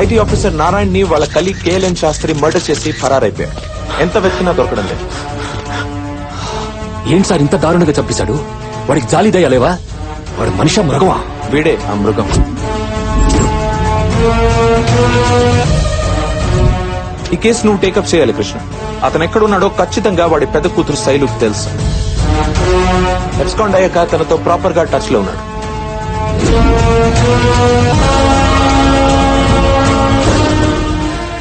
IT officer Narayan ని వాళ్ళ colleague KLN Sastry murder చేసి ఫరారైపోయాడు. ఎంత వెతికినా దొరకడం లేదు. ఏంటి సార్ ఇంత దారుణంగా చంపేశాడు? వాడికి జాలిదయ్యా లేవా? వాడు మనిషా మృగమా? వీడే ఆ మృగం. ఈ కేసు నువ్వు టేకప్ చేయాలి కృష్ణ. అతను ఎక్కడున్నాడో ఖచ్చితంగా వాడి పెద్ద కూతురు శైలుకు తెలుసు. ఎబ్స్కాండ్ అయ్యాక తనతో ప్రాపర్ గా టచ్ లో ఉన్నాడు.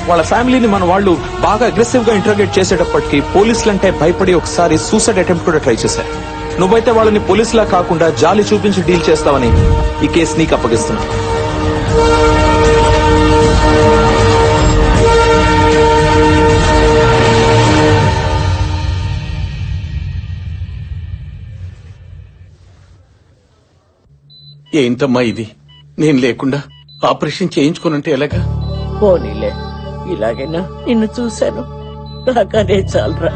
వాళ్ళ ఫ్యామిలీని మన వాళ్ళు బాగా అగ్రెసివ్ గా ఇంటర్గేట్ చేసేటప్పటికి పోలీసులంటే భయపడి ఒకసారి సూసైడ్ అటెంప్ట్ కూడా ట్రై చేశారు. నువ్వైతే వాళ్ళని పోలీసులా కాకుండా జాలి చూపించి డీల్ చేస్తావని ఈ కేసు నీకు అప్పగిస్తున్నా. ఏంటమ్మా ఇది? నేను లేకుండా ఆపరేషన్ చేయించుకోనంటే ఎలాగా? పోనీలే, ఇలాగైనా నిన్ను చూశాను, నాకనే చాలరా.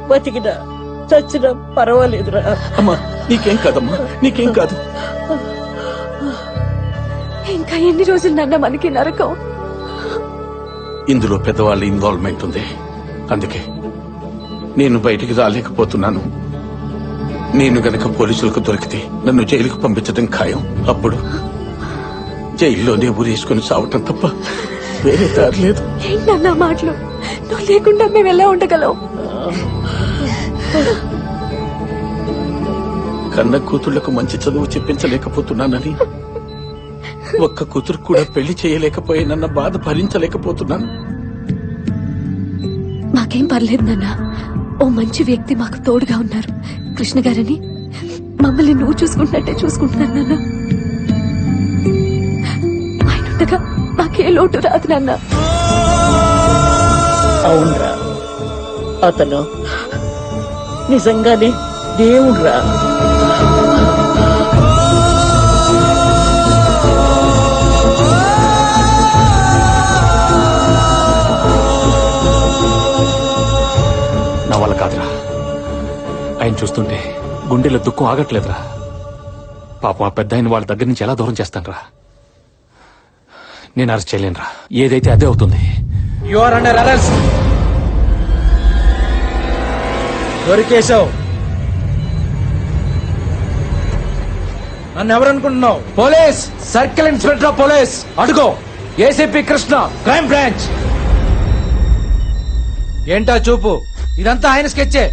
బతికినా చచ్చినా పర్వాలేదురా. అమ్మా నీకేం కాదమ్మా, నీకేం కాదు. ఇంకా ఎన్ని రోజులు నాన్న మనకి నరకం? ఇందులో పెద్దవాళ్ళ ఇన్వాల్వ్మెంట్ ఉంది, అందుకే నేను బయటికి రాలేకపోతున్నాను. నేను గనక పోలీసులకు దొరికితే నన్ను జైలుకు పంపించడం ఖాయం. అప్పుడు జైల్లోనే ఊరేసుకుని చావటం తప్ప వేరే దారి లేదు. ఏంటన్నా మాటలు? నువ్వు లేకుండా మేము ఎలా ఉండగలం? కన్న కూతుళ్లకు మంచి చదువు చెప్పించలేకపోతున్నానని, ఒక్క కూతురు కూడా పెళ్లి చేయలేకపోయానన్న బాధ భరించలేకపోతున్నాను. మాకేం పర్లేదు నాన్న, ఓ మంచి వ్యక్తి మాకు తోడుగా ఉన్నారు. కృష్ణ గారని మమ్మల్ని నువ్వు చూసుకుంటున్నట్టే చూసుకుంటున్నాను నాన్న. ఆయన ఉండగా మాకే లోటు రాదు నాన్న. అవునరా, అతను నిజంగానే దేవుడురా. నా వల్ల కాదురా. ఆయన చూస్తుంటే గుండెలో దుఃఖం ఆగట్లేదురా. పాపం ఆ పెద్ద ఆయన వాళ్ళ దగ్గర నుంచి ఎలా దూరం చేస్తానరా? నేను అరెస్ట్ చేయలేనురా. ఏదైతే అదే అవుతుంది. You are under arrest. దొరికేశావు. నన్ను ఎవరనుకుంటున్నావు? Police, circle inspector of police. అడుగో, ఏసీపీ కృష్ణ, క్రైమ్ బ్రాంచ్. ఏంటా చూపు? ఇదంతా ఆయన స్కెచ్చే.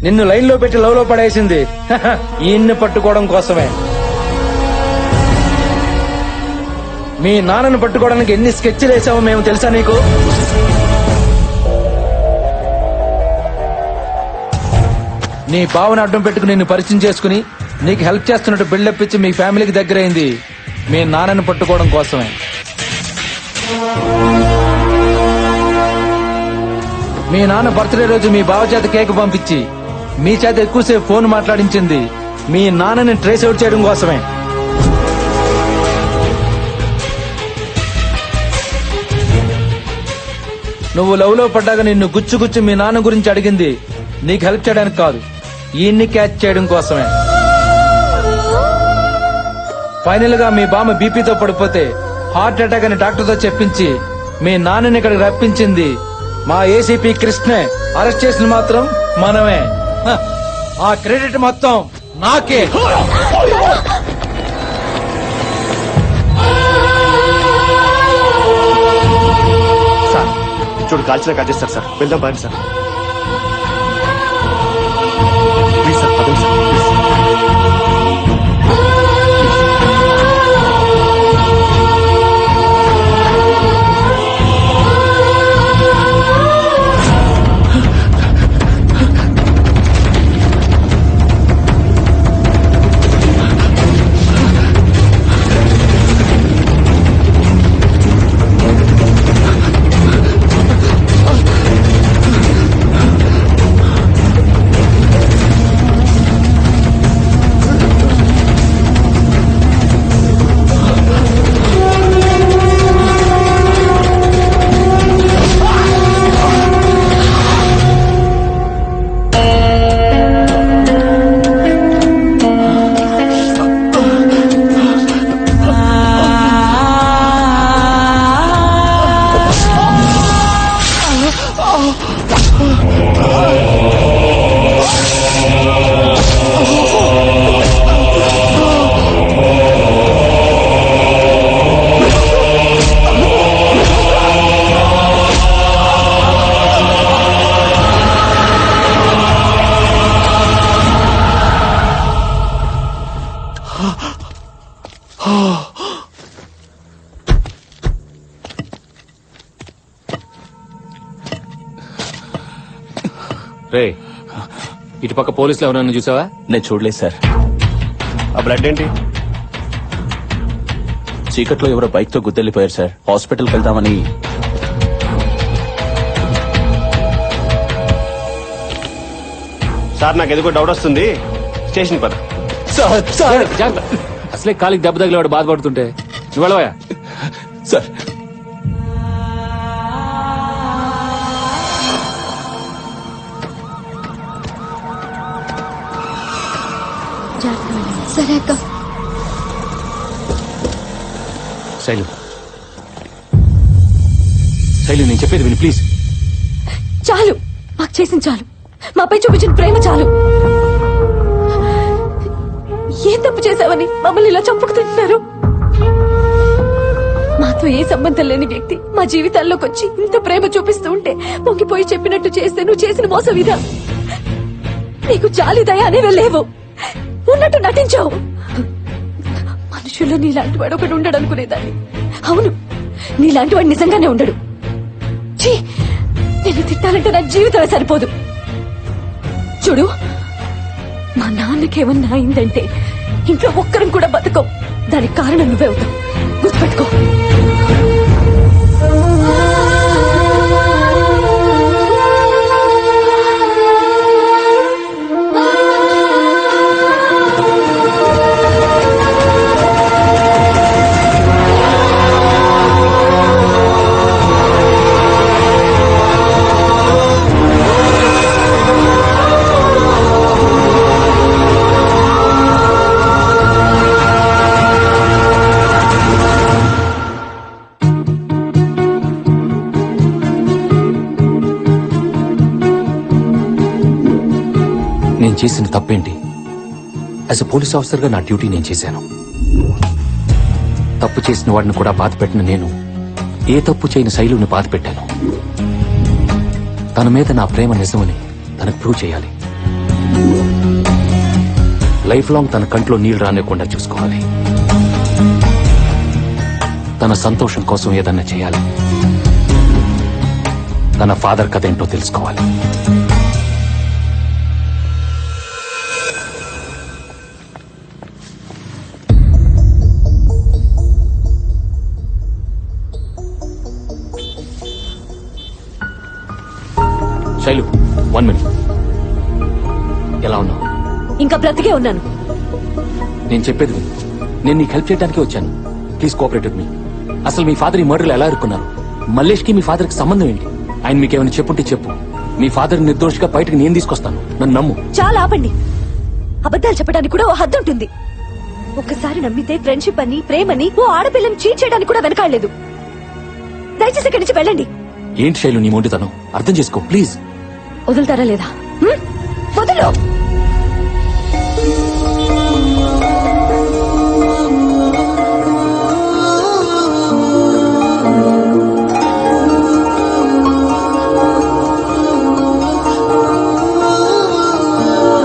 నిన్ను లైన్ లో పెట్టి లవ్ లో పడేసింది ఈయన్ని పట్టుకోవడం కోసమే. మీ నాన్నను పట్టుకోవడానికి ఎన్ని స్కెచ్లు వేసామో మేము తెలుసా నీకు? నీ బావని అడ్డం పెట్టుకుని నిన్ను పరిచయం చేసుకుని నీకు హెల్ప్ చేస్తున్నట్టు బిల్డప్ ఇచ్చి మీ ఫ్యామిలీకి దగ్గరైంది మీ నాన్నను పట్టుకోవడం కోసమే. మీ నాన్న బర్త్డే రోజు మీ బావ చేత కేక్ పంపించి మీ చేత ఎక్కువసేపు ఫోన్ మాట్లాడించింది మీ నాన్నని ట్రేస్ అవుట్ చేయడం కోసమే. నువ్వు లవ్ లో పడ్డాక నిన్ను గుచ్చి మీ నాన్న గురించి అడిగింది నీకు హెల్ప్ చేయడానికి కాదు, ఈయన్ని క్యాచ్ చేయడం కోసమే. ఫైనల్ గా మీ బామ్మ బీపీతో పడిపోతే హార్ట్ అటాక్ అని డాక్టర్తో చెప్పించి మీ నాన్నని ఇక్కడికి రప్పించింది మా ఏసీపీ కృష్ణే. అరెస్ట్ చేసిన మాత్రం మనమే. ఆ క్రెడిట్ మొత్తం నాకే. సార్ చూడు, కాల్చిన కాజేస్తారు సార్. వెళ్దాం బాగా సార్. ప్లీజ్ సార్, పదండి సార్. రే ఇటుపక్క పోలీసులు ఎవరన్నా చూసావా? నేను చూడలేదు సార్. ఆ బ్లడ్ ఏంటి? చీకట్లో ఎవరో బైక్ తో గుద్దెళ్ళిపోయారు సార్. హాస్పిటల్కి వెళ్దామని. సార్ నాకు ఎందుకో డౌట్ వస్తుంది, స్టేషన్ పద. జాగ్రత్త. అసలే కాలికి దెబ్బ తగిలేవాడు బాధపడుతుంటే నువ్వు వెళ్ళవా? సార్ సరే అక్క. శైలు శైలు నేను చెప్పేది విని ప్లీజ్. చాలు, మాకు చేసింది చాలు. మాపై చూపించిన ప్రేమ చాలు. ఏం తప్పు చేశావని మమ్మల్ని ఇలా చంపుకు తింటున్నారు? మాతో ఏ సంబంధం లేని వ్యక్తి మా జీవితాల్లోకి వచ్చి ఇంత ప్రేమ చూపిస్తూ ఉంటే పొంగిపోయి చెప్పినట్టు చేస్తే నువ్వు చేసిన మోసం ఇదా? నీకు జాలి దయ అనేవే లేవు, ఉన్నట్టు నటించావు. మనుషుల్లో నీలాంటి వాడు ఒకడు ఉండడు అనుకునేదాన్ని. అవును, నీలాంటి వాడు నిజంగానే ఉండడు. ఛీ, నిన్ను తిట్టాలంటే నా జీవితమే సరిపోదు. చూడు, మా నాన్నకేమన్నా అయిందంటే ఇంట్లో ఒక్కరం కూడా బతకం. దానికి కారణం నువ్వే అవుతావు, గుర్తుపెట్టుకో. నేను చేసిన తప్పేంటి? యాజ్ ఎ పోలీస్ ఆఫీసర్ గా నా డ్యూటీ నేను చేశాను. తప్పు చేసిన వాడిని కూడా బాధ పెట్టిన నేను ఏ తప్పు చేయని శైలుని బాధ పెట్టాను. తన మీద నా ప్రేమ నిజమని తనకు ప్రూవ్ చేయాలి. లైఫ్ లాంగ్ తన కంట్లో నీళ్లు రానివ్వకుండా చూసుకోవాలి. తన సంతోషం కోసం ఏదన్నా చేయాలి. తన ఫాదర్ కథ ఏంటో తెలుసుకోవాలి. శైలు, 1 minute. ఎలా ఉన్నావు? ఇంకా బ్రతికే ఉన్నాను. నేను చెప్పేది విను. నేను నీకు హెల్ప్ చేయడానికి వచ్చాను. Please cooperate with me. అసలు మీ ఫాదర్ ఈ మర్డర్లో ఎలా ఇరుక్కున్నారు? మల్లేష్ కి మీ ఫాదర్ కి సంబంధం ఏంటి? ఆయన మీకేమైనా చెప్పుంటే చెప్పు. మీ ఫాదర్ నిర్దోషిగా బయటకు నేను తీసుకొస్తాను. నన్ను నమ్ము. చాలా ఆపండి. అబద్ధాలు చెప్పడానికి కూడా ఓ హద్దు ఉంటుంది. ఒక్కసారి నమ్మితే ఫ్రెండ్షిప్ అని, ప్రేమని ఓ ఆడపిల్లని చీట్ చేయడానికి కూడా వెనకాడలేదు. దయచేసి ఇక్కడి నుంచి వెళ్ళండి. ఏంటి శైలు నీ మొండితనం? అర్థం చేసుకో ప్లీజ్. వదులుతారా లేదా? వదులు.